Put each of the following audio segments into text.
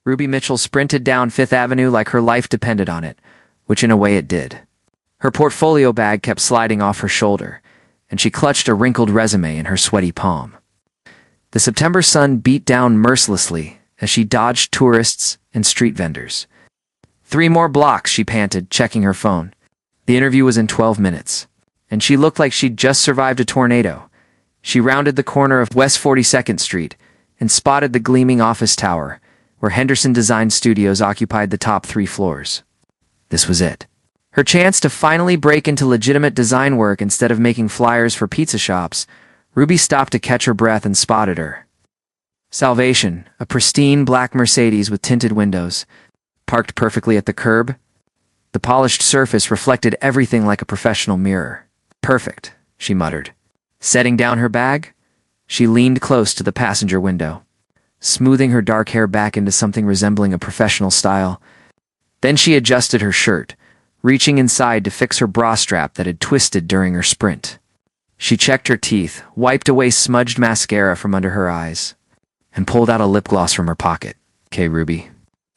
Ruby Mitchell sprinted down Fifth Avenue like her life depended on it, which in a way it did. Her portfolio bag kept sliding off her shoulder, and she clutched a wrinkled resume in her sweaty palm. The September sun beat down mercilessly as she dodged tourists and street vendors. 3 more blocks, she panted, checking her phone. The interview was in 12 minutes, and she looked like she'd just survived a tornado. She rounded the corner of West 42nd Street and spotted the gleaming office tower, where Henderson Design Studios occupied the top 3 floors. This was it. Her chance to finally break into legitimate design work instead of making flyers for pizza shops. Ruby stopped to catch her breath and spotted her. Salvation, a pristine black Mercedes with tinted windows, parked perfectly at the curb. The polished surface reflected everything like a professional mirror. Perfect, she muttered. Setting down her bag, she leaned close to the passenger window, smoothing her dark hair back into something resembling a professional style. Then she adjusted her shirt, reaching inside to fix her bra strap that had twisted during her sprint. She checked her teeth, wiped away smudged mascara from under her eyes, and pulled out a lip gloss from her pocket. "Okay, Ruby,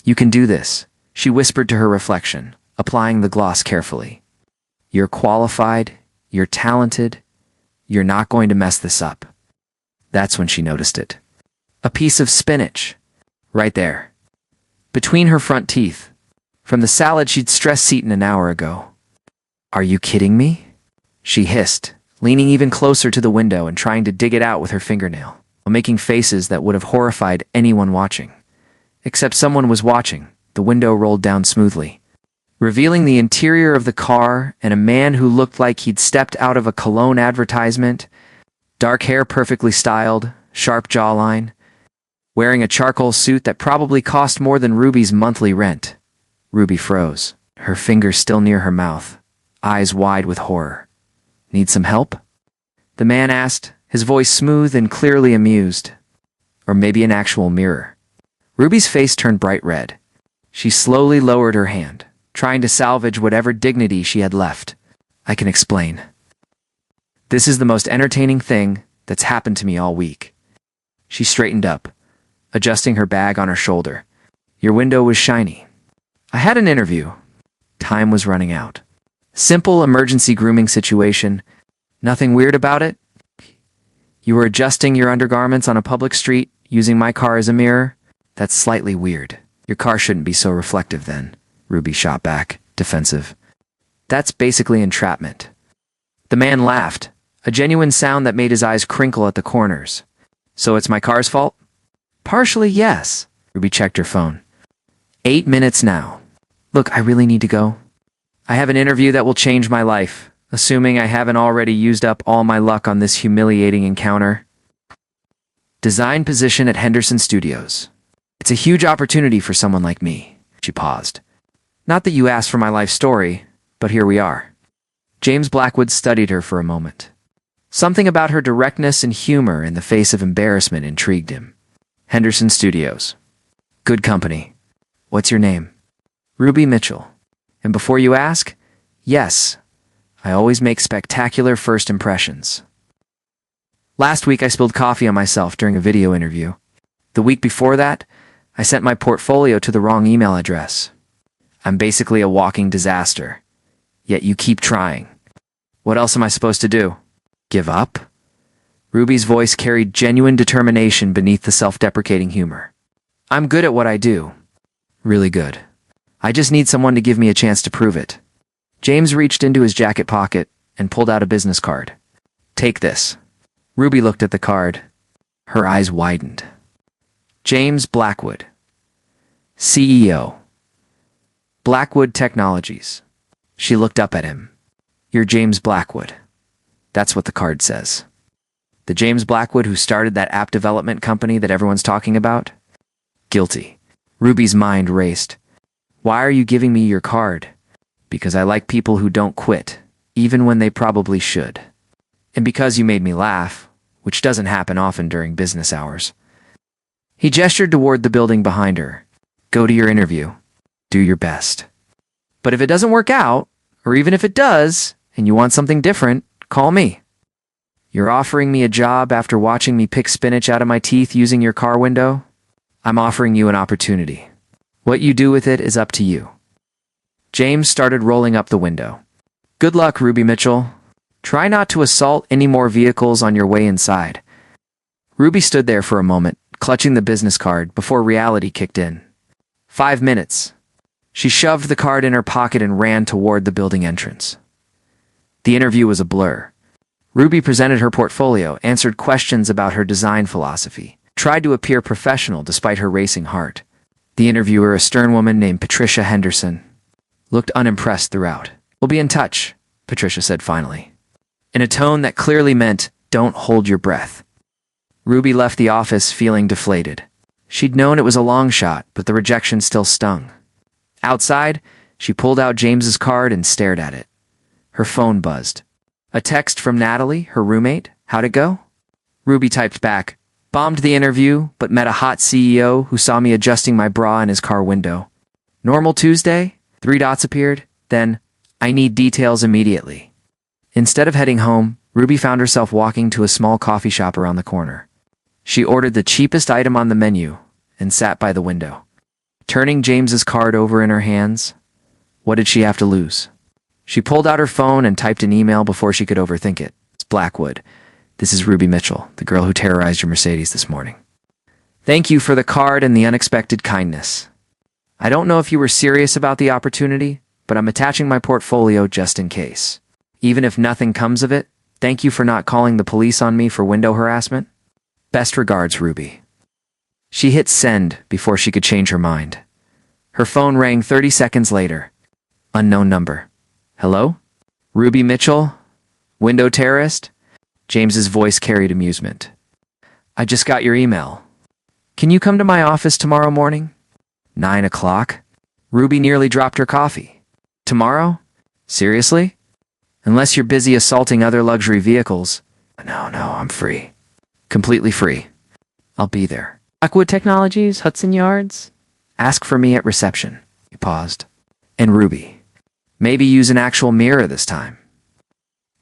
you can do this," she whispered to her reflection, applying the gloss carefully. "You're qualified, you're talented, you're not going to mess this up." That's when she noticed it. A piece of spinach. Right there. Between her front teeth. From the salad she'd stress-eaten an hour ago. "Are you kidding me?" she hissed, leaning even closer to the window and trying to dig it out with her fingernail, while making faces that would have horrified anyone watching. Except someone was watching. The window rolled down smoothly, revealing the interior of the car and a man who looked like he'd stepped out of a cologne advertisement. Dark hair perfectly styled, sharp jawline, wearing a charcoal suit that probably cost more than Ruby's monthly rent. Ruby froze, her fingers still near her mouth, eyes wide with horror. "Need some help?" the man asked, his voice smooth and clearly amused. Or maybe an actual mirror. Ruby's face turned bright red. She slowly lowered her hand, trying to salvage whatever dignity she had left. "I can explain. This is the most entertaining thing that's happened to me all week." She straightened up, adjusting her bag on her shoulder. "Your window was shiny. I had an interview. Time was running out. Simple emergency grooming situation. Nothing weird about it. You were adjusting your undergarments on a public street, using my car as a mirror. That's slightly weird. Your car shouldn't be so reflective then," Ruby shot back, defensive. "That's basically entrapment." The man laughed, a genuine sound that made his eyes crinkle at the corners. "So it's my car's fault?" "Partially, yes." Ruby checked her phone. 8 minutes now. "Look, I really need to go. I have an interview that will change my life, assuming I haven't already used up all my luck on this humiliating encounter. Design position at Henderson Studios. It's a huge opportunity for someone like me." She paused. "Not that you asked for my life story, but here we are." James Blackwood studied her for a moment. Something about her directness and humor in the face of embarrassment intrigued him. "Henderson Studios. Good company. What's your name?" "Ruby Mitchell. And before you ask, yes, I always make spectacular first impressions. Last week I spilled coffee on myself during a video interview. The week before that, I sent my portfolio to the wrong email address. I'm basically a walking disaster. Yet you keep trying. What else am I supposed to do? Give up?" Ruby's voice carried genuine determination beneath the self-deprecating humor. "I'm good at what I do. Really good. I just need someone to give me a chance to prove it." James reached into his jacket pocket and pulled out a business card. "Take this." Ruby looked at the card. Her eyes widened. "James Blackwood, CEO. Blackwood Technologies." She looked up at him. "You're James Blackwood." That's what the card says. The James Blackwood who started that app development company that everyone's talking about? Guilty. Ruby's mind raced. "Why are you giving me your card?" "Because I like people who don't quit, even when they probably should. And because you made me laugh, which doesn't happen often during business hours." He gestured toward the building behind her. "Go to your interview. Do your best. But if it doesn't work out, or even if it does, and you want something different, call me. You're offering me a job after watching me pick spinach out of my teeth using your car window? I'm offering you an opportunity. What you do with it is up to you. James started rolling up the window. Good luck, Ruby Mitchell. Try not to assault any more vehicles on your way inside. Ruby stood there for a moment, clutching the business card before reality kicked in. 5 minutes. She shoved the card in her pocket and ran toward the building entrance. The interview was a blur. Ruby presented her portfolio, answered questions about her design philosophy, tried to appear professional despite her racing heart. The interviewer, a stern woman named Patricia Henderson, looked unimpressed throughout. We'll be in touch, Patricia said finally, in a tone that clearly meant, don't hold your breath. Ruby left the office feeling deflated. She'd known it was a long shot, but the rejection still stung. Outside, she pulled out James's card and stared at it. Her phone buzzed. A text from Natalie, her roommate. How'd it go? Ruby typed back, bombed the interview, but met a hot CEO who saw me adjusting my bra in his car window. Normal Tuesday? 3 dots appeared. Then, I need details immediately. Instead of heading home, Ruby found herself walking to a small coffee shop around the corner. She ordered the cheapest item on the menu and sat by the window. Turning James's card over in her hands, what did she have to lose? She pulled out her phone and typed an email before she could overthink it. It's Blackwood. This is Ruby Mitchell, the girl who terrorized your Mercedes this morning. Thank you for the card and the unexpected kindness. I don't know if you were serious about the opportunity, but I'm attaching my portfolio just in case. Even if nothing comes of it, thank you for not calling the police on me for window harassment. Best regards, Ruby. She hit send before she could change her mind. Her phone rang 30 seconds later. Unknown number. Hello? Ruby Mitchell? Window terrorist? James's voice carried amusement. I just got your email. Can you come to my office tomorrow morning? 9 o'clock? Ruby nearly dropped her coffee. Tomorrow? Seriously? Unless you're busy assaulting other luxury vehicles. No, I'm free. Completely free. I'll be there. Blackwood Technologies, Hudson Yards? Ask for me at reception. He paused. And Ruby. Maybe use an actual mirror this time.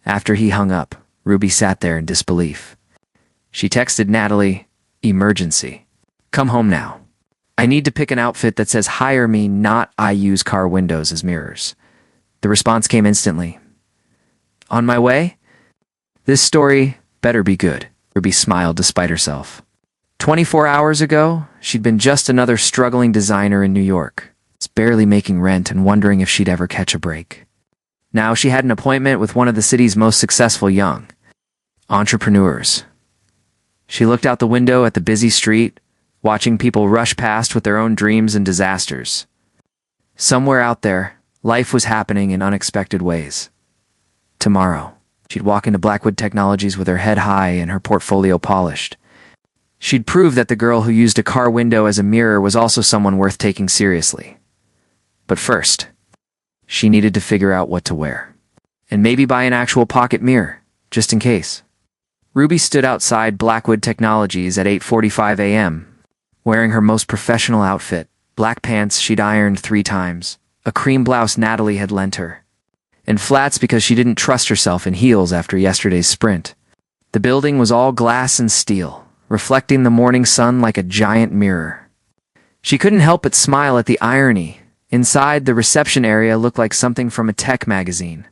After he hung up, Ruby sat there in disbelief. She texted Natalie, emergency. Come home now. I need to pick an outfit that says hire me, not I use car windows as mirrors. The response came instantly. On my way? This story better be good. Ruby smiled despite herself. 24 hours ago, she'd been just another struggling designer in New York, barely making rent and wondering if she'd ever catch a break. Now she had an appointment with one of the city's most successful young entrepreneurs. She looked out the window at the busy street, watching people rush past with their own dreams and disasters. Somewhere out there, life was happening in unexpected ways. Tomorrow, she'd walk into Blackwood Technologies with her head high and her portfolio polished. She'd prove that the girl who used a car window as a mirror was also someone worth taking seriously. But first, she needed to figure out what to wear. And maybe buy an actual pocket mirror, just in case. Ruby stood outside Blackwood Technologies at 8:45 a.m., wearing her most professional outfit, black pants she'd ironed 3 times, a cream blouse Natalie had lent her, and flats because she didn't trust herself in heels after yesterday's sprint. The building was all glass and steel, reflecting the morning sun like a giant mirror. She couldn't help but smile at the irony. Inside, the reception area looked like something from a tech magazine.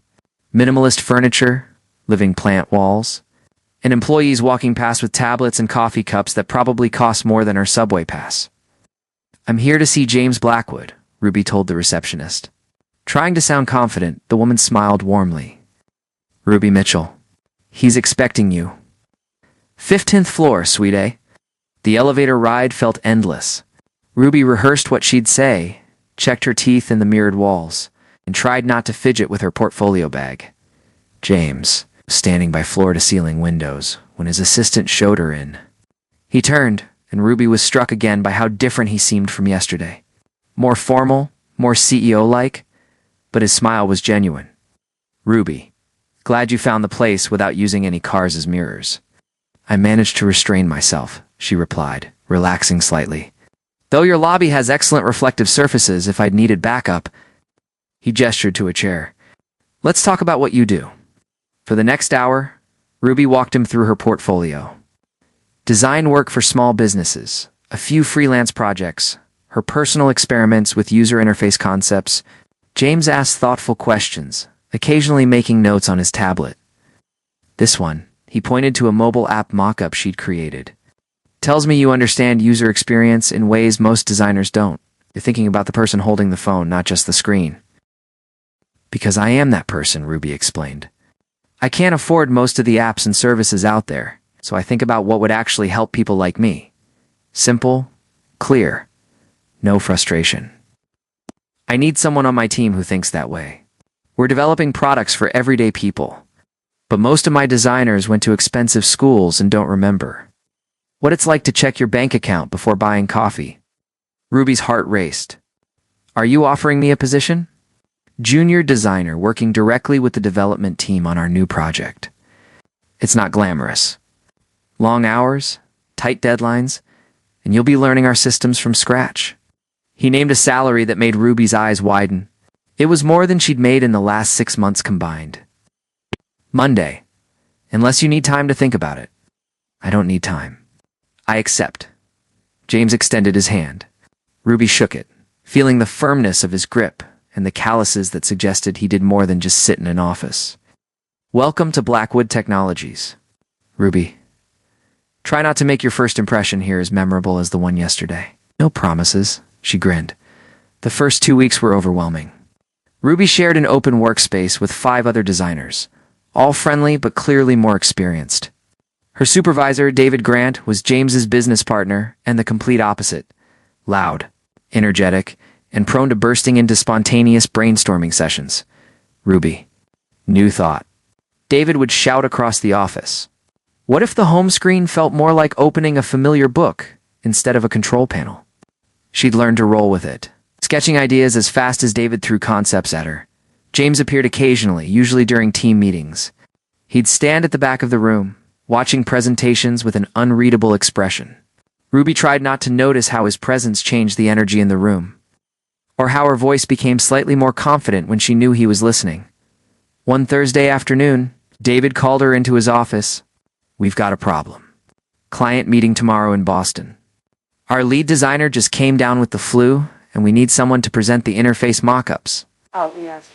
Minimalist furniture, living plant walls, and employees walking past with tablets and coffee cups that probably cost more than her subway pass. I'm here to see James Blackwood, Ruby told the receptionist. Trying to sound confident, the woman smiled warmly. Ruby Mitchell. He's expecting you. 15th floor, sweetie. The elevator ride felt endless. Ruby rehearsed what she'd say, checked her teeth in the mirrored walls, and tried not to fidget with her portfolio bag. James was standing by floor-to-ceiling windows when his assistant showed her in. He turned, and Ruby was struck again by how different he seemed from yesterday. More formal, more CEO-like, but his smile was genuine. Ruby, glad you found the place without using any cars as mirrors. I managed to restrain myself, she replied, relaxing slightly. Though your lobby has excellent reflective surfaces if I'd needed backup. He gestured to a chair. Let's talk about what you do. For the next hour, Ruby walked him through her portfolio. Design work for small businesses, a few freelance projects, her personal experiments with user interface concepts. James asked thoughtful questions, occasionally making notes on his tablet. This one, he pointed to a mobile app mock-up she'd created. Tells me you understand user experience in ways most designers don't. You're thinking about the person holding the phone, not just the screen. Because I am that person, Ruby explained. I can't afford most of the apps and services out there, so I think about what would actually help people like me. Simple, clear, no frustration. I need someone on my team who thinks that way. We're developing products for everyday people, but most of my designers went to expensive schools and don't remember what it's like to check your bank account before buying coffee. Ruby's heart raced. Are you offering me a position? Junior designer working directly with the development team on our new project. It's not glamorous. Long hours, tight deadlines, and you'll be learning our systems from scratch. He named a salary that made Ruby's eyes widen. It was more than she'd made in the last 6 months combined. Monday. Unless you need time to think about it. I don't need time. I accept. James extended his hand. Ruby shook it, feeling the firmness of his grip and the calluses that suggested he did more than just sit in an office. Welcome to Blackwood Technologies. Ruby, try not to make your first impression here as memorable as the one yesterday. No promises, she grinned. The first 2 weeks were overwhelming. Ruby shared an open workspace with 5 other designers, all friendly but clearly more experienced. Her supervisor, David Grant, was James's business partner and the complete opposite. Loud, energetic, and prone to bursting into spontaneous brainstorming sessions. Ruby. New thought. David would shout across the office. What if the home screen felt more like opening a familiar book instead of a control panel? She'd learn to roll with it, sketching ideas as fast as David threw concepts at her. James appeared occasionally, usually during team meetings. He'd stand at the back of the room, watching presentations with an unreadable expression. Ruby tried not to notice how his presence changed the energy in the room, or how her voice became slightly more confident when she knew he was listening. One Thursday afternoon, David called her into his office. We've got a problem. Client meeting tomorrow in Boston. Our lead designer just came down with the flu, and we need someone to present the interface mock-ups. Oh, yes.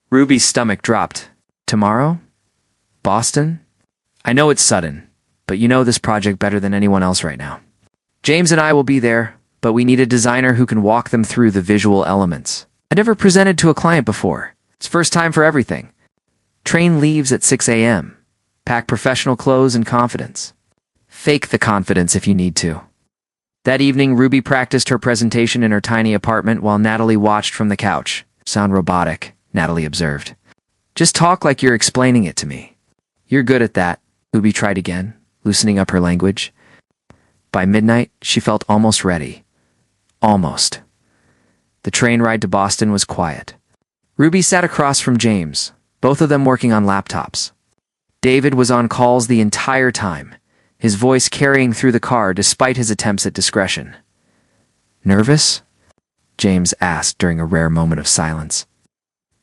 Ruby's stomach dropped. Tomorrow? Boston? I know it's sudden, but you know this project better than anyone else right now. James and I will be there, but we need a designer who can walk them through the visual elements. I never presented to a client before. It's first time for everything. Train leaves at 6 a.m. Pack professional clothes and confidence. Fake the confidence if you need to. That evening, Ruby practiced her presentation in her tiny apartment while Natalie watched from the couch. Sound robotic, Natalie observed. Just talk like you're explaining it to me. You're good at that, Ruby tried again, loosening up her language. By midnight, she felt almost ready. Almost. The train ride to Boston was quiet. Ruby sat across from James, both of them working on laptops. David was on calls the entire time, his voice carrying through the car despite his attempts at discretion. Nervous? James asked during a rare moment of silence.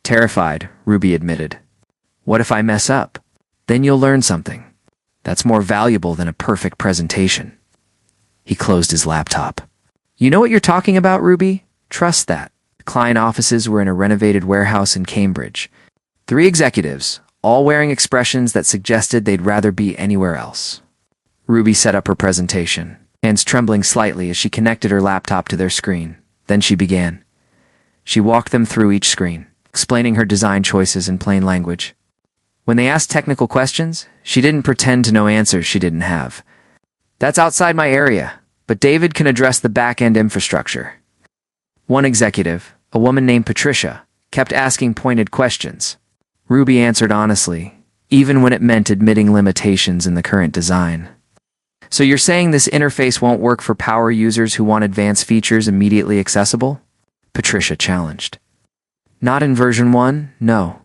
Terrified, Ruby admitted. What if I mess up? Then you'll learn something. That's more valuable than a perfect presentation. He closed his laptop. You know what you're talking about, Ruby? Trust that. The client offices were in a renovated warehouse in Cambridge. 3 executives, all wearing expressions that suggested they'd rather be anywhere else. Ruby set up her presentation, hands trembling slightly as she connected her laptop to their screen. Then she began. She walked them through each screen, explaining her design choices in plain language. When they asked technical questions, she didn't pretend to know answers she didn't have. That's outside my area, but David can address the back-end infrastructure. One executive, a woman named Patricia, kept asking pointed questions. Ruby answered honestly, even when it meant admitting limitations in the current design. So you're saying this interface won't work for power users who want advanced features immediately accessible? Patricia challenged. Not in version 1, no.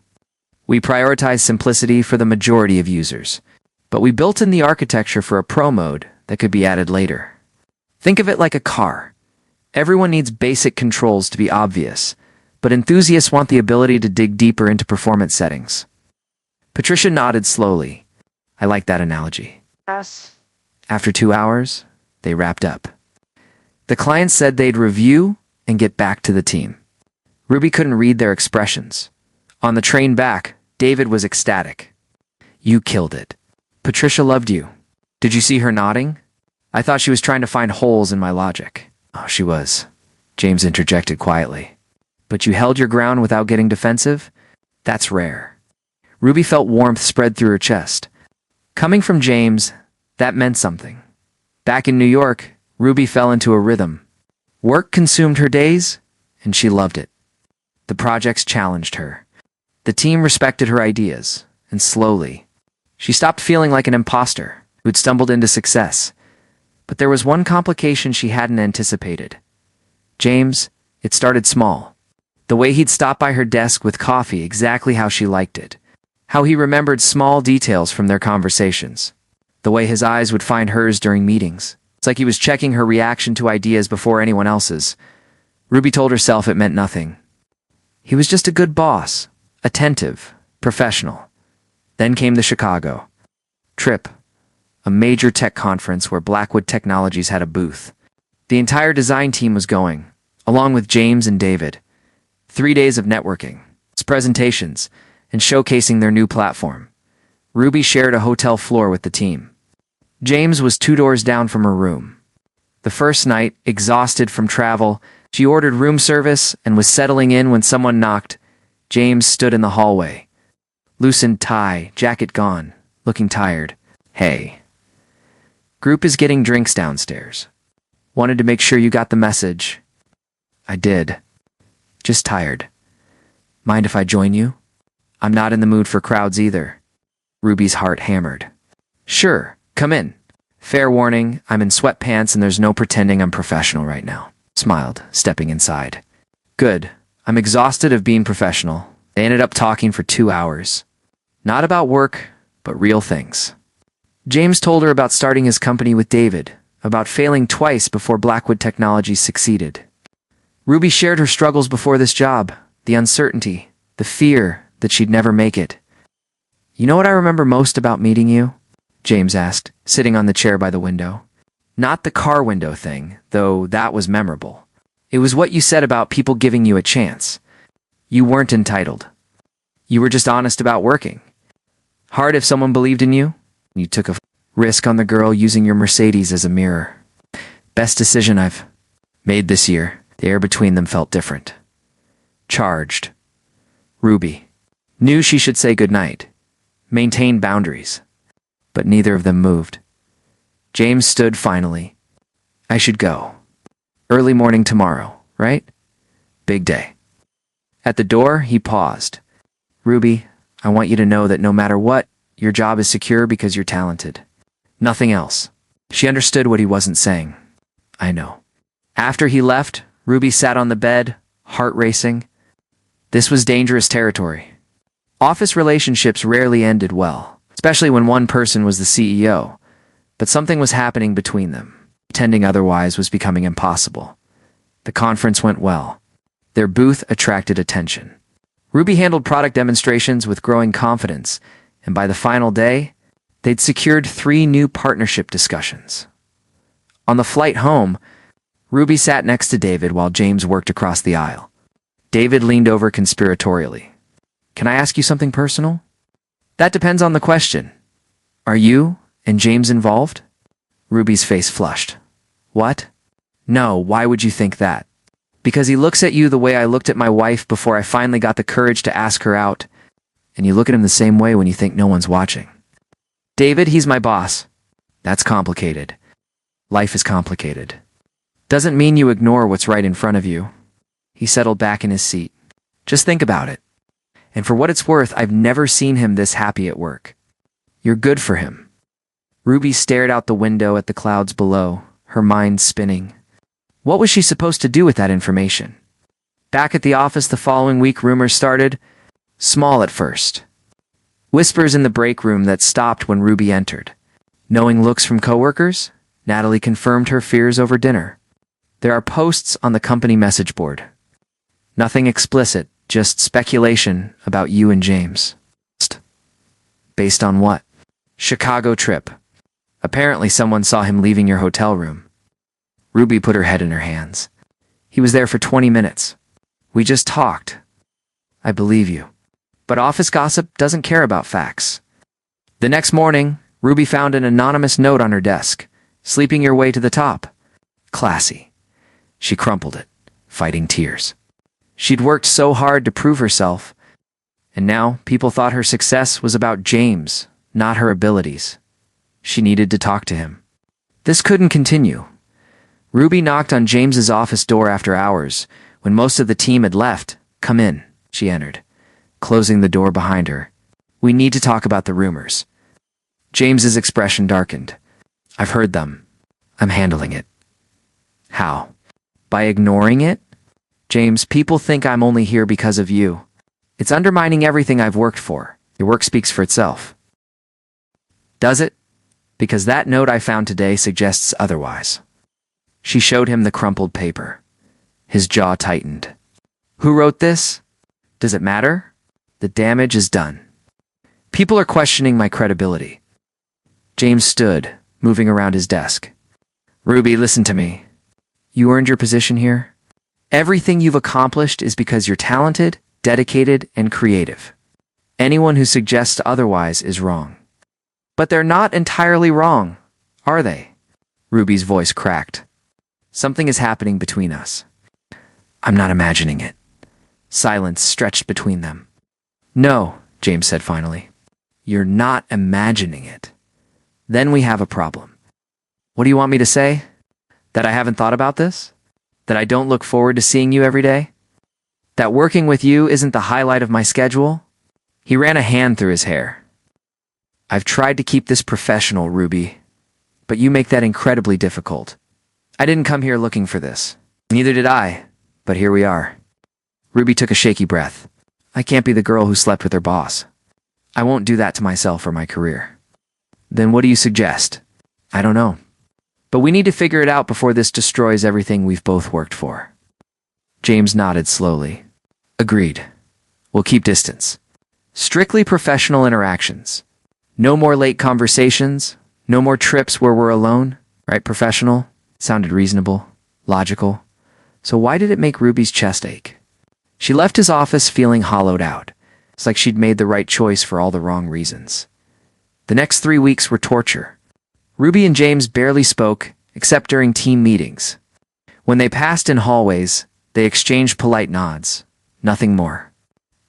We prioritize simplicity for the majority of users, but we built in the architecture for a pro mode that could be added later. Think of it like a car. Everyone needs basic controls to be obvious, but enthusiasts want the ability to dig deeper into performance settings. Patricia nodded slowly. I like that analogy. Yes. After 2 hours, they wrapped up. The client said they'd review and get back to the team. Ruby couldn't read their expressions. On the train back, David was ecstatic. You killed it. Patricia loved you. Did you see her nodding? I thought she was trying to find holes in my logic. Oh, she was, James interjected quietly. But you held your ground without getting defensive? That's rare. Ruby felt warmth spread through her chest. Coming from James, that meant something. Back in New York, Ruby fell into a rhythm. Work consumed her days, and she loved it. The projects challenged her. The team respected her ideas, and slowly, she stopped feeling like an imposter who'd stumbled into success. But there was one complication she hadn't anticipated. James, it started small. The way he'd stop by her desk with coffee exactly how she liked it. How he remembered small details from their conversations. The way his eyes would find hers during meetings. It's like he was checking her reaction to ideas before anyone else's. Ruby told herself it meant nothing. He was just a good boss, attentive, professional. Then came the Chicago trip, a major tech conference where Blackwood Technologies had a booth. The entire design team was going, along with James and David. 3 days of networking, presentations, and showcasing their new platform. Ruby shared a hotel floor with the team. James was 2 doors down from her room. The first night, exhausted from travel, she ordered room service and was settling in when someone knocked. James stood in the hallway. Loosened tie, jacket gone, looking tired. Hey. Group is getting drinks downstairs. Wanted to make sure you got the message. I did. Just tired. Mind if I join you? I'm not in the mood for crowds either. Ruby's heart hammered. Sure, come in. Fair warning, I'm in sweatpants and there's no pretending I'm professional right now. Smiled, stepping inside. Good. I'm exhausted of being professional. They ended up talking for 2 hours. Not about work, but real things. James told her about starting his company with David, about failing twice before Blackwood Technologies succeeded. Ruby shared her struggles before this job, the uncertainty, the fear that she'd never make it. You know what I remember most about meeting you? James asked, sitting on the chair by the window. Not the car window thing, though that was memorable. It was what you said about people giving you a chance. You weren't entitled. You were just honest about working. Hard if someone believed in you. You took a risk on the girl using your Mercedes as a mirror. Best decision I've made this year. The air between them felt different. Charged. Ruby knew she should say goodnight, maintain boundaries, but neither of them moved. James stood finally. I should go. Early morning tomorrow, right? Big day. At the door, he paused. Ruby, I want you to know that no matter what, your job is secure because you're talented. Nothing else. She understood what he wasn't saying. I know. After he left, Ruby sat on the bed, heart racing. This was dangerous territory. Office relationships rarely ended well, especially when one person was the CEO. But something was happening between them. Pretending otherwise was becoming impossible. The conference went well. Their booth attracted attention. Ruby handled product demonstrations with growing confidence, and by the final day, they'd secured 3 new partnership discussions. On the flight home, Ruby sat next to David while James worked across the aisle. David leaned over conspiratorially. Can I ask you something personal? That depends on the question. Are you and James involved? Ruby's face flushed. What? No, why would you think that? Because he looks at you the way I looked at my wife before I finally got the courage to ask her out, and you look at him the same way when you think no one's watching. David, he's my boss. That's complicated. Life is complicated. Doesn't mean you ignore what's right in front of you. He settled back in his seat. Just think about it. And for what it's worth, I've never seen him this happy at work. You're good for him. Ruby stared out the window at the clouds below, her mind spinning. What was she supposed to do with that information? Back at the office the following week, rumors started, small at first. Whispers in the break room that stopped when Ruby entered. Knowing looks from coworkers, Natalie confirmed her fears over dinner. There are posts on the company message board. Nothing explicit, just speculation about you and James. Based on what? Chicago trip. Apparently someone saw him leaving your hotel room. Ruby put her head in her hands. He was there for 20 minutes. We just talked. I believe you. But office gossip doesn't care about facts. The next morning, Ruby found an anonymous note on her desk. Sleeping your way to the top. Classy. She crumpled it, fighting tears. She'd worked so hard to prove herself, and now people thought her success was about James, not her abilities. She needed to talk to him. This couldn't continue. Ruby knocked on James's office door after hours, when most of the team had left. Come in, she entered, closing the door behind her. We need to talk about the rumors. James's expression darkened. I've heard them. I'm handling it. How? By ignoring it? James, people think I'm only here because of you. It's undermining everything I've worked for. Your work speaks for itself. Does it? Because that note I found today suggests otherwise. She showed him the crumpled paper. His jaw tightened. Who wrote this? Does it matter? The damage is done. People are questioning my credibility. James stood, moving around his desk. Ruby, listen to me. You earned your position here. Everything you've accomplished is because you're talented, dedicated, and creative. Anyone who suggests otherwise is wrong. But they're not entirely wrong, are they? Ruby's voice cracked. Something is happening between us. I'm not imagining it. Silence stretched between them. No, James said finally. You're not imagining it. Then we have a problem. What do you want me to say? That I haven't thought about this? That I don't look forward to seeing you every day? That working with you isn't the highlight of my schedule? He ran a hand through his hair. I've tried to keep this professional, Ruby, but you make that incredibly difficult. I didn't come here looking for this. Neither did I, but here we are. Ruby took a shaky breath. I can't be the girl who slept with her boss. I won't do that to myself or my career. Then what do you suggest? I don't know. But we need to figure it out before this destroys everything we've both worked for. James nodded slowly. Agreed. We'll keep distance. Strictly professional interactions. No more late conversations. No more trips where we're alone. Right, professional? Sounded reasonable. Logical. So why did it make Ruby's chest ache? She left his office feeling hollowed out. It's like she'd made the right choice for all the wrong reasons. The next 3 weeks were torture. Ruby and James barely spoke, except during team meetings. When they passed in hallways, they exchanged polite nods. Nothing more.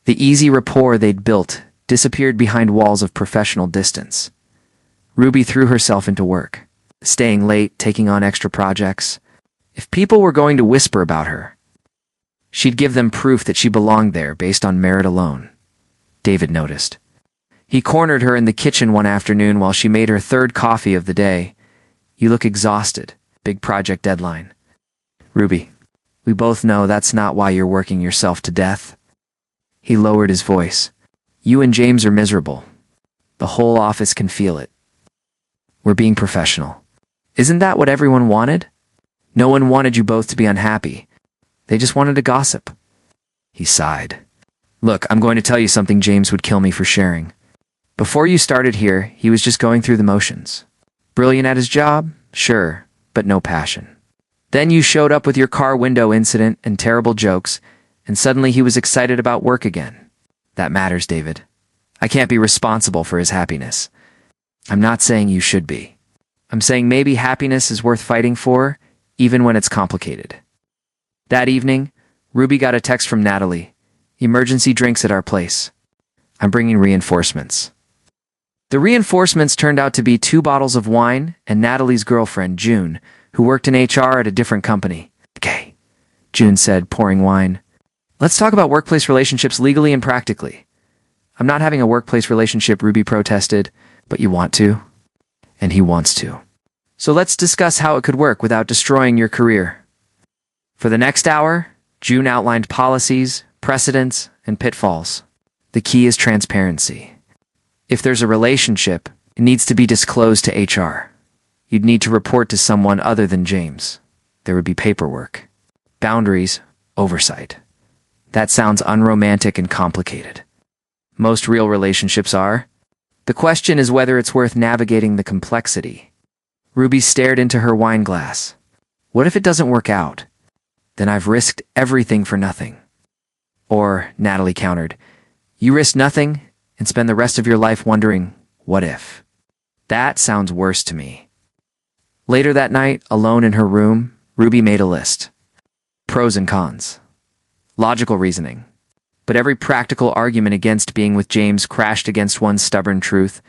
The easy rapport they'd built disappeared behind walls of professional distance. Ruby threw herself into work, staying late, taking on extra projects. If people were going to whisper about her, she'd give them proof that she belonged there based on merit alone. David noticed. He cornered her in the kitchen one afternoon while she made her third coffee of the day. You look exhausted. Big project deadline. Ruby, we both know that's not why you're working yourself to death. He lowered his voice. You and James are miserable. The whole office can feel it. We're being professional. Isn't that what everyone wanted? No one wanted you both to be unhappy. They just wanted to gossip. He sighed. Look, I'm going to tell you something James would kill me for sharing. Before you started here, he was just going through the motions. Brilliant at his job? Sure, but no passion. Then you showed up with your car window incident and terrible jokes, and suddenly he was excited about work again. That matters, David. I can't be responsible for his happiness. I'm not saying you should be. I'm saying maybe happiness is worth fighting for, even when it's complicated. That evening, Ruby got a text from Natalie. Emergency drinks at our place. I'm bringing reinforcements. The reinforcements turned out to be 2 bottles of wine and Natalie's girlfriend, June, who worked in HR at a different company. Okay, June said, pouring wine. Let's talk about workplace relationships legally and practically. I'm not having a workplace relationship, Ruby protested, but you want to? And he wants to. So let's discuss how it could work without destroying your career. For the next hour, June outlined policies, precedents, and pitfalls. The key is transparency. If there's a relationship, it needs to be disclosed to HR. You'd need to report to someone other than James. There would be paperwork, boundaries, oversight. That sounds unromantic and complicated. Most real relationships are. The question is whether it's worth navigating the complexity. Ruby stared into her wine glass. What if it doesn't work out? Then I've risked everything for nothing. Or, Natalie countered, you risk nothing and spend the rest of your life wondering, what if? That sounds worse to me. Later that night, alone in her room, Ruby made a list. Pros and cons. Logical reasoning. But every practical argument against being with James crashed against one stubborn truth.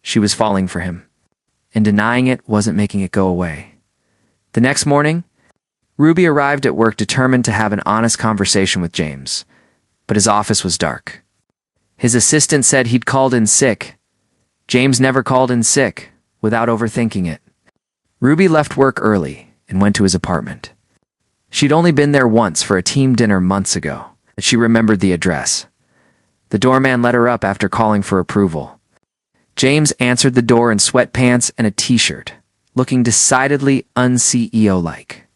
She was falling for him. And denying it wasn't making it go away. The next morning, Ruby arrived at work determined to have an honest conversation with James. But his office was dark. His assistant said he'd called in sick. James never called in sick, without overthinking it. Ruby left work early and went to his apartment. She'd only been there once for a team dinner months ago, but she remembered the address. The doorman let her up after calling for approval. James answered the door in sweatpants and a t-shirt, looking decidedly un-CEO-like.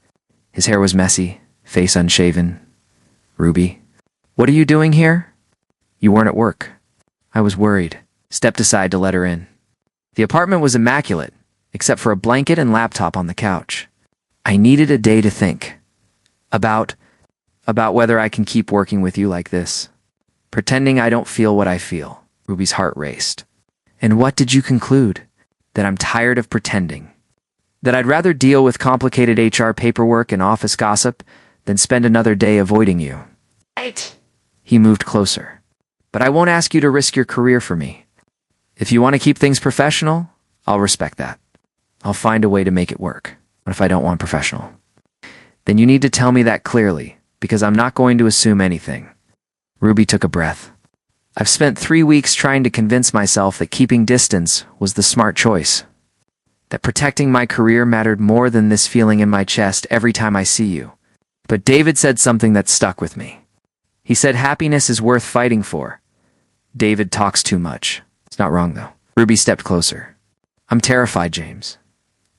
His hair was messy, face unshaven. Ruby, what are you doing here? You weren't at work. I was worried. Stepped aside to let her in. The apartment was immaculate, except for a blanket and laptop on the couch. I needed a day to think. About whether I can keep working with you like this. Pretending I don't feel what I feel. Ruby's heart raced. And what did you conclude? That I'm tired of pretending. That I'd rather deal with complicated HR paperwork and office gossip than spend another day avoiding you. Right. He moved closer. But I won't ask you to risk your career for me. If you want to keep things professional, I'll respect that. I'll find a way to make it work. What if I don't want professional? Then you need to tell me that clearly, because I'm not going to assume anything. Ruby took a breath. I've spent 3 weeks trying to convince myself that keeping distance was the smart choice. That protecting my career mattered more than this feeling in my chest every time I see you. But David said something that stuck with me. He said happiness is worth fighting for. David talks too much. It's not wrong, though. Ruby stepped closer. I'm terrified, James.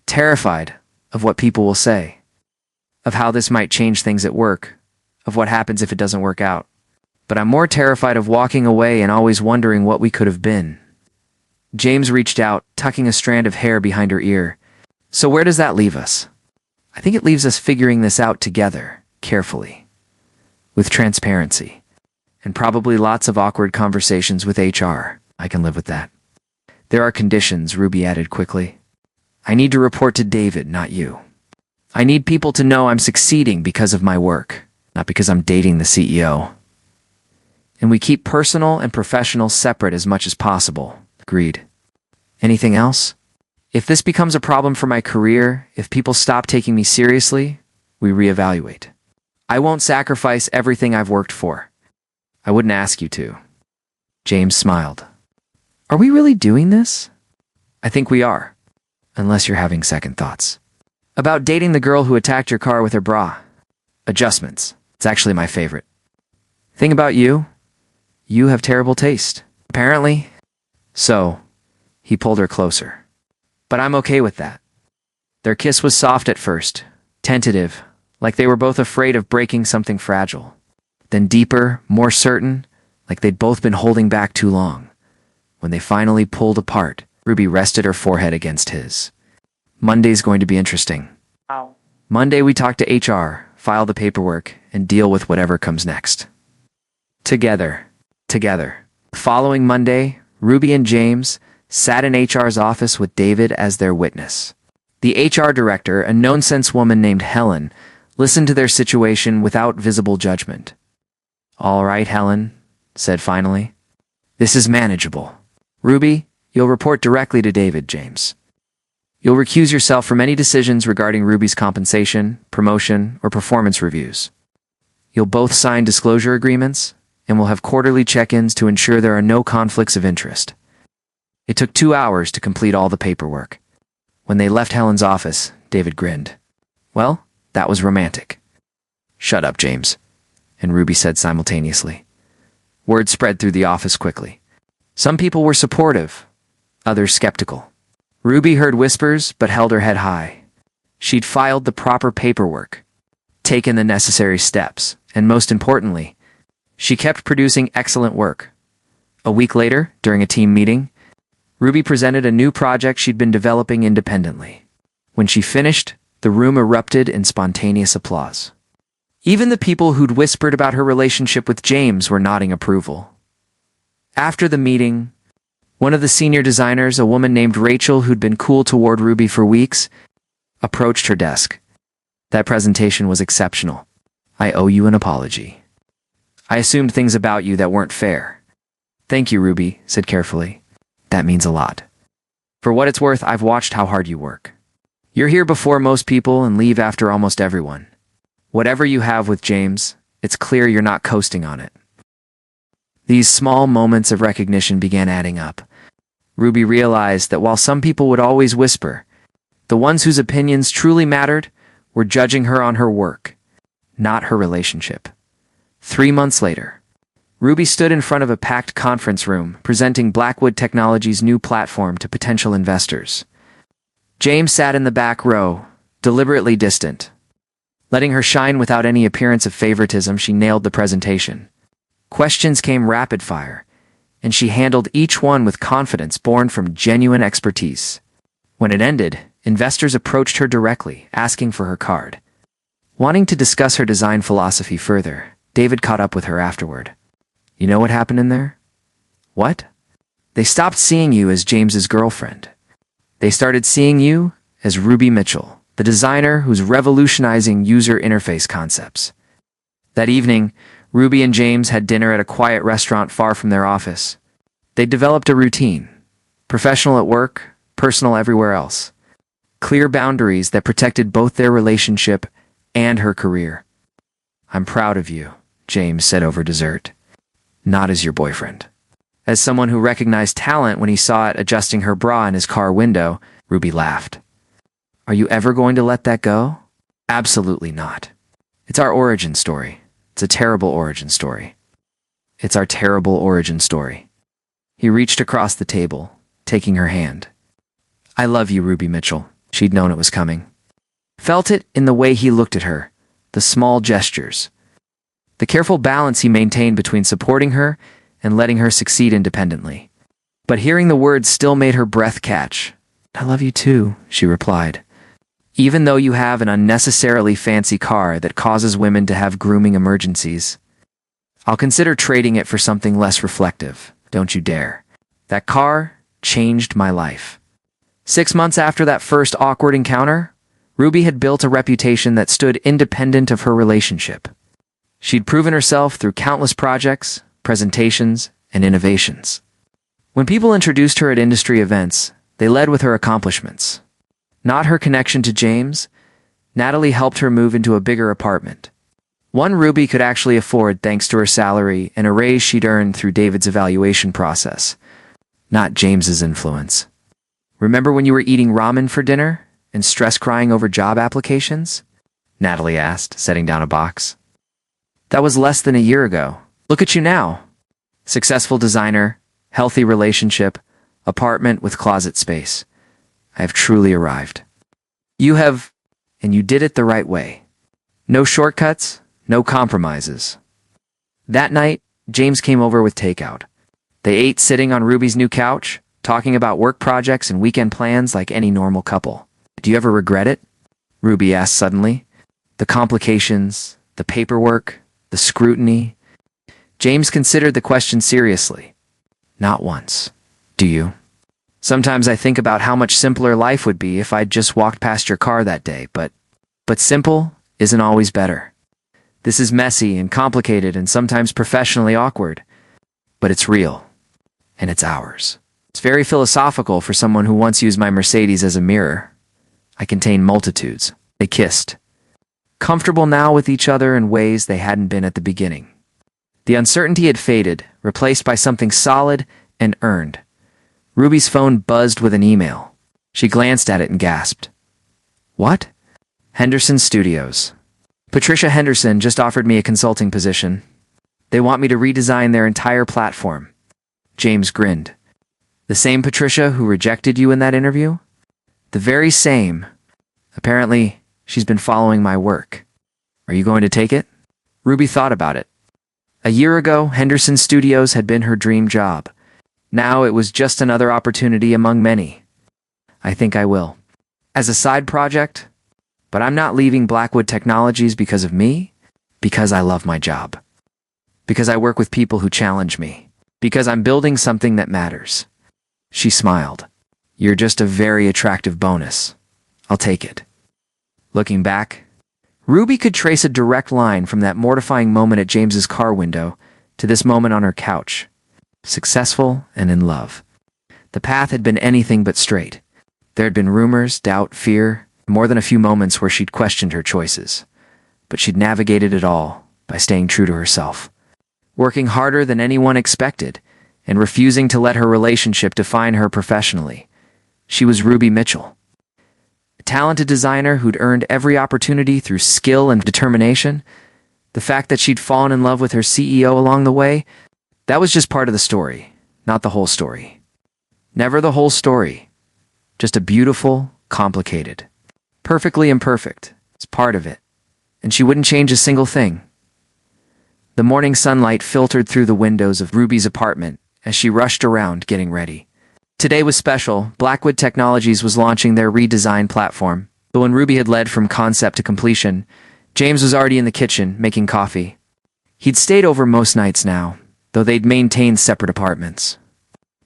Terrified of what people will say. Of how this might change things at work. Of what happens if it doesn't work out. But I'm more terrified of walking away and always wondering what we could have been. James reached out, tucking a strand of hair behind her ear. So where does that leave us? I think it leaves us figuring this out together, carefully. With transparency. And probably lots of awkward conversations with HR. I can live with that. There are conditions, Ruby added quickly. I need to report to David, not you. I need people to know I'm succeeding because of my work, not because I'm dating the CEO. And we keep personal and professional separate as much as possible. Agreed. Anything else? If this becomes a problem for my career, if people stop taking me seriously, we reevaluate. I won't sacrifice everything I've worked for. I wouldn't ask you to. James smiled. Are we really doing this? I think we are. Unless you're having second thoughts. About dating the girl who attacked your car with her bra. Adjustments. It's actually my favorite. Thing about you? You have terrible taste. Apparently. So, he pulled her closer. But I'm okay with that. Their kiss was soft at first, tentative, like they were both afraid of breaking something fragile. Then deeper, more certain, like they'd both been holding back too long. When they finally pulled apart, Ruby rested her forehead against his. Monday's going to be interesting. Ow. Monday we talk to HR, file the paperwork, and deal with whatever comes next. Together. The following Monday, Ruby and James sat in HR's office with David as their witness. The HR director, a no-nonsense woman named Helen, listened to their situation without visible judgment. All right, Helen, said finally. This is manageable. Ruby, you'll report directly to David, James. You'll recuse yourself from any decisions regarding Ruby's compensation, promotion, or performance reviews. You'll both sign disclosure agreements, and we'll have quarterly check-ins to ensure there are no conflicts of interest. It took 2 hours to complete all the paperwork. When they left Helen's office, David grinned. Well, that was romantic. Shut up, James, and Ruby said simultaneously. Word spread through the office quickly. Some people were supportive, others skeptical. Ruby heard whispers but held her head high. She'd filed the proper paperwork, taken the necessary steps, and most importantly, she kept producing excellent work. A week later, during a team meeting, Ruby presented a new project she'd been developing independently. When she finished, The room erupted in spontaneous applause. Even the people who'd whispered about her relationship with James were nodding approval. After the meeting, one of the senior designers, a woman named Rachel who'd been cool toward Ruby for weeks, approached her desk. That presentation was exceptional. I owe you an apology. I assumed things about you that weren't fair. Thank you, Ruby said carefully. That means a lot. For what it's worth, I've watched how hard you work. You're here before most people and leave after almost everyone. Whatever you have with James, it's clear you're not coasting on it. These small moments of recognition began adding up. Ruby realized that while some people would always whisper, the ones whose opinions truly mattered were judging her on her work, not her relationship. 3 months later, Ruby stood in front of a packed conference room presenting Blackwood Technologies' new platform to potential investors. James sat in the back row, deliberately distant. Letting her shine without any appearance of favoritism, she nailed the presentation. Questions came rapid fire, and she handled each one with confidence born from genuine expertise. When it ended, investors approached her directly, asking for her card. Wanting to discuss her design philosophy further, David caught up with her afterward. You know what happened in there? What? They stopped seeing you as James's girlfriend. They started seeing you as Ruby Mitchell, the designer who's revolutionizing user interface concepts. That evening, Ruby and James had dinner at a quiet restaurant far from their office. They developed a routine. Professional at work, personal everywhere else. Clear boundaries that protected both their relationship and her career. I'm proud of you, James said over dessert. Not as your boyfriend. As someone who recognized talent when he saw it adjusting her bra in his car window, Ruby laughed. Are you ever going to let that go? Absolutely not. It's our origin story. It's a terrible origin story. It's our terrible origin story. He reached across the table, taking her hand. I love you, Ruby Mitchell. She'd known it was coming. Felt it in the way he looked at her, the small gestures. The careful balance he maintained between supporting her and letting her succeed independently. But hearing the words still made her breath catch. I love you too, she replied. Even though you have an unnecessarily fancy car that causes women to have grooming emergencies. I'll consider trading it for something less reflective. Don't you dare. That car changed my life. 6 months after that first awkward encounter, Ruby had built a reputation that stood independent of her relationship. She'd proven herself through countless projects, presentations, and innovations. When people introduced her at industry events, they led with her accomplishments. Not her connection to James, Natalie helped her move into a bigger apartment. One Ruby could actually afford thanks to her salary and a raise she'd earned through David's evaluation process, not James's influence. Remember when you were eating ramen for dinner and stress crying over job applications? Natalie asked, setting down a box. That was less than a year ago. Look at you now. Successful designer, healthy relationship, apartment with closet space. I have truly arrived. You have, and you did it the right way. No shortcuts, no compromises. That night, James came over with takeout. They ate sitting on Ruby's new couch, talking about work projects and weekend plans like any normal couple. Do you ever regret it? Ruby asked suddenly. The complications, the paperwork, the scrutiny. James considered the question seriously. Not once. Do you? Sometimes I think about how much simpler life would be if I'd just walked past your car that day, but simple isn't always better. This is messy and complicated and sometimes professionally awkward, but it's real, and it's ours. It's very philosophical for someone who once used my Mercedes as a mirror. I contain multitudes. They kissed. Comfortable now with each other in ways they hadn't been at the beginning. The uncertainty had faded, replaced by something solid and earned. Ruby's phone buzzed with an email. She glanced at it and gasped. What? Henderson Studios. Patricia Henderson just offered me a consulting position. They want me to redesign their entire platform. James grinned. The same Patricia who rejected you in that interview? The very same. Apparently, she's been following my work. Are you going to take it? Ruby thought about it. A year ago, Henderson Studios had been her dream job. Now it was just another opportunity among many. I think I will. As a side project, But I'm not leaving Blackwood Technologies because of me, because I love my job. Because I work with people who challenge me. Because I'm building something that matters. She smiled. You're just a very attractive bonus. I'll take it. Looking back, Ruby could trace a direct line from that mortifying moment at James's car window to this moment on her couch. Successful and in love. The path had been anything but straight. There had been rumors, doubt, fear, more than a few moments where she'd questioned her choices. But she'd navigated it all by staying true to herself. Working harder than anyone expected, and refusing to let her relationship define her professionally. She was Ruby Mitchell. A talented designer who'd earned every opportunity through skill and determination. The fact that she'd fallen in love with her CEO along the way, that was just part of the story, not the whole story. Never the whole story. Just a beautiful, complicated, perfectly imperfect. It's part of it. And she wouldn't change a single thing. The morning sunlight filtered through the windows of Ruby's apartment as she rushed around getting ready. Today was special. Blackwood Technologies was launching their redesigned platform. But when Ruby had led from concept to completion, James was already in the kitchen making coffee. He'd stayed over most nights now, though they'd maintained separate apartments.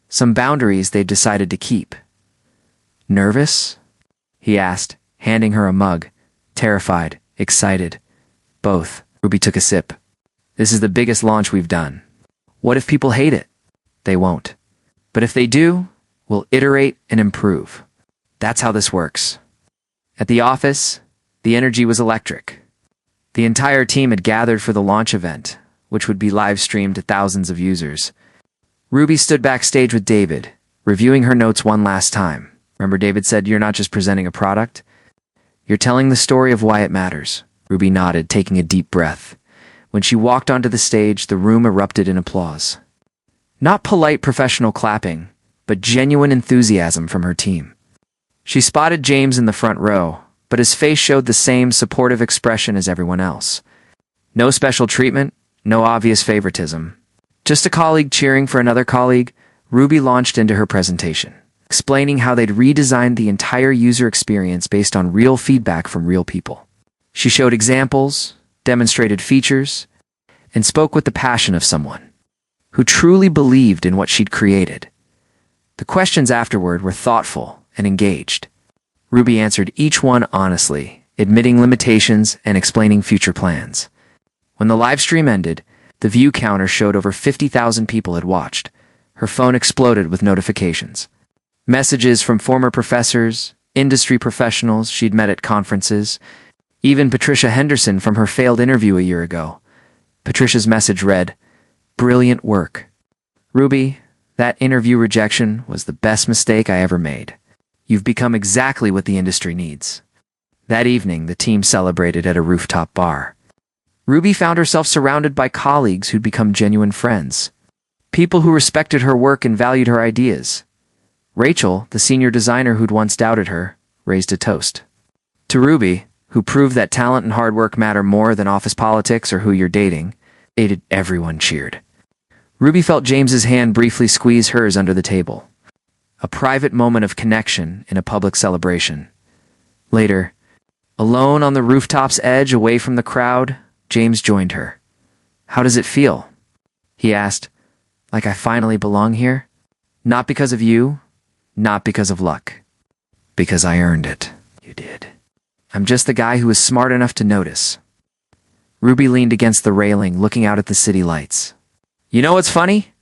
Some boundaries they'd decided to keep. Nervous? He asked, handing her a mug. Terrified, excited. Both. Ruby took a sip. This is the biggest launch we've done. What if people hate it? They won't. But if they do, we'll iterate and improve. That's how this works. At the office, the energy was electric. The entire team had gathered for the launch event, which would be live-streamed to thousands of users. Ruby stood backstage with David, reviewing her notes one last time. Remember, David said, "You're not just presenting a product. You're telling the story of why it matters." Ruby nodded, taking a deep breath. When she walked onto the stage, the room erupted in applause. Not polite professional clapping, but genuine enthusiasm from her team. She spotted James in the front row, but his face showed the same supportive expression as everyone else. No special treatment, no obvious favoritism. Just a colleague cheering for another colleague. Ruby launched into her presentation, explaining how they'd redesigned the entire user experience based on real feedback from real people. She showed examples, demonstrated features, and spoke with the passion of someone who truly believed in what she'd created. The questions afterward were thoughtful and engaged. Ruby answered each one honestly, admitting limitations and explaining future plans. When the live stream ended, the view counter showed over 50,000 people had watched. Her phone exploded with notifications. Messages from former professors, industry professionals she'd met at conferences, even Patricia Henderson from her failed interview a year ago. Patricia's message read, "Brilliant work. Ruby, that interview rejection was the best mistake I ever made. You've become exactly what the industry needs." That evening, the team celebrated at a rooftop bar. Ruby found herself surrounded by colleagues who'd become genuine friends. People who respected her work and valued her ideas. Rachel, the senior designer who'd once doubted her, raised a toast. To Ruby, who proved that talent and hard work matter more than office politics or who you're dating, everyone cheered. Ruby felt James's hand briefly squeeze hers under the table. A private moment of connection in a public celebration. Later, alone on the rooftop's edge away from the crowd, James joined her. "How does it feel?" he asked. "Like I finally belong here? Not because of you, not because of luck. Because I earned it." "You did. I'm just the guy who was smart enough to notice." Ruby leaned against the railing, looking out at the city lights. "You know what's funny?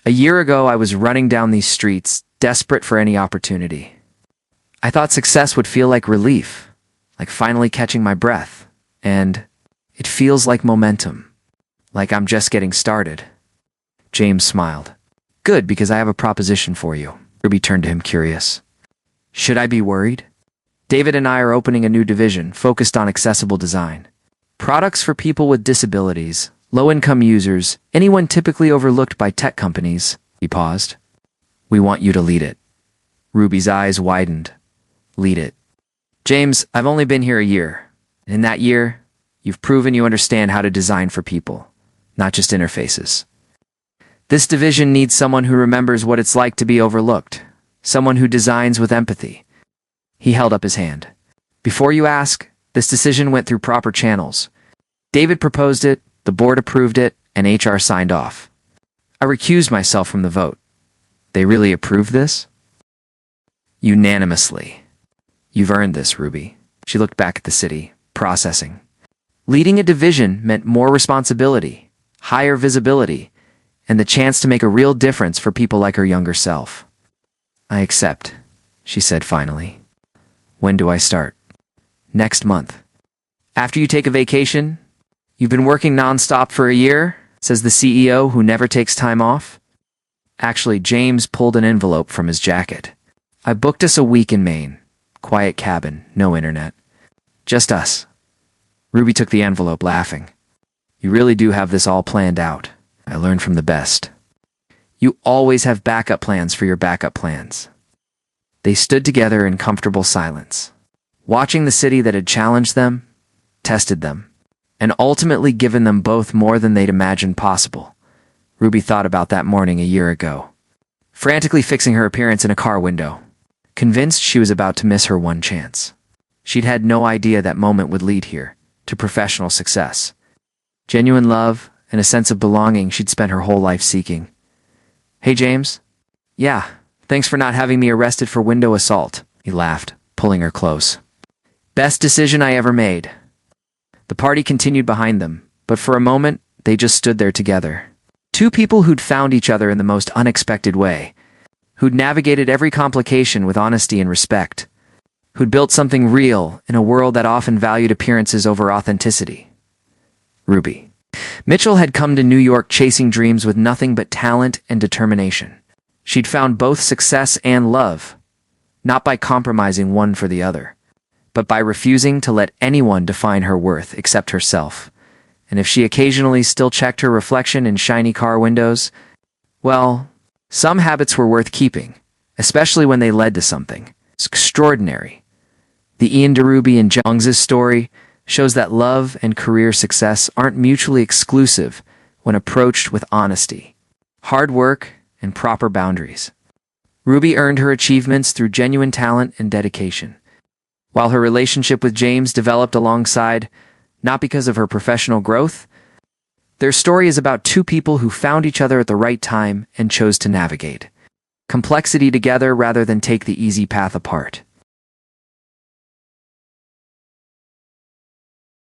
A year ago, I was running down these streets, desperate for any opportunity. I thought success would feel like relief, like finally catching my breath. And it feels like momentum, like I'm just getting started." James smiled. "Good, because I have a proposition for you." Ruby turned to him, curious. "Should I be worried? David and I are opening a new division focused on accessible design. Products for people with disabilities, low-income users, anyone typically overlooked by tech companies." He paused. "We want you to lead it." Ruby's eyes widened. "Lead it." "James, I've only been here a year. And in that year, you've proven you understand how to design for people, not just interfaces. This division needs someone who remembers what it's like to be overlooked, someone who designs with empathy." He held up his hand. "Before you ask, This decision went through proper channels. David proposed it, the board approved it, and HR signed off. I recused myself from the vote. They really approved this? Unanimously. You've earned this, Ruby. She looked back at the city, processing. Leading a division meant more responsibility, higher visibility, and the chance to make a real difference for people like her younger self. I accept, she said finally. When do I start? Next month. After you take a vacation? You've been working nonstop for a year, says the CEO who never takes time off. Actually, James pulled an envelope from his jacket. I booked us a week in Maine. Quiet cabin, no internet. Just us. Ruby took the envelope, laughing. You really do have this all planned out. I learned from the best. You always have backup plans for your backup plans. They stood together in comfortable silence, watching the city that had challenged them, tested them, and ultimately given them both more than they'd imagined possible. Ruby thought about that morning a year ago, frantically fixing her appearance in a car window, convinced she was about to miss her one chance. She'd had no idea that moment would lead here, to professional success. Genuine love and a sense of belonging she'd spent her whole life seeking. Hey, James? Yeah, thanks for not having me arrested for window assault, he laughed, pulling her close. Best decision I ever made. The party continued behind them, but for a moment, they just stood there together. Two people who'd found each other in the most unexpected way, who'd navigated every complication with honesty and respect, who'd built something real in a world that often valued appearances over authenticity. Ruby. Mitchell had come to New York chasing dreams with nothing but talent and determination. She'd found both success and love, not by compromising one for the other, but by refusing to let anyone define her worth except herself. And if she occasionally still checked her reflection in shiny car windows, well, some habits were worth keeping, especially when they led to something extraordinary. The Ian DeRuby and Jones's story shows that love and career success aren't mutually exclusive when approached with honesty, hard work, and proper boundaries. Ruby earned her achievements through genuine talent and dedication, while her relationship with James developed alongside, not because of her professional growth. Their story is about two people who found each other at the right time and chose to navigate complexity together rather than take the easy path apart.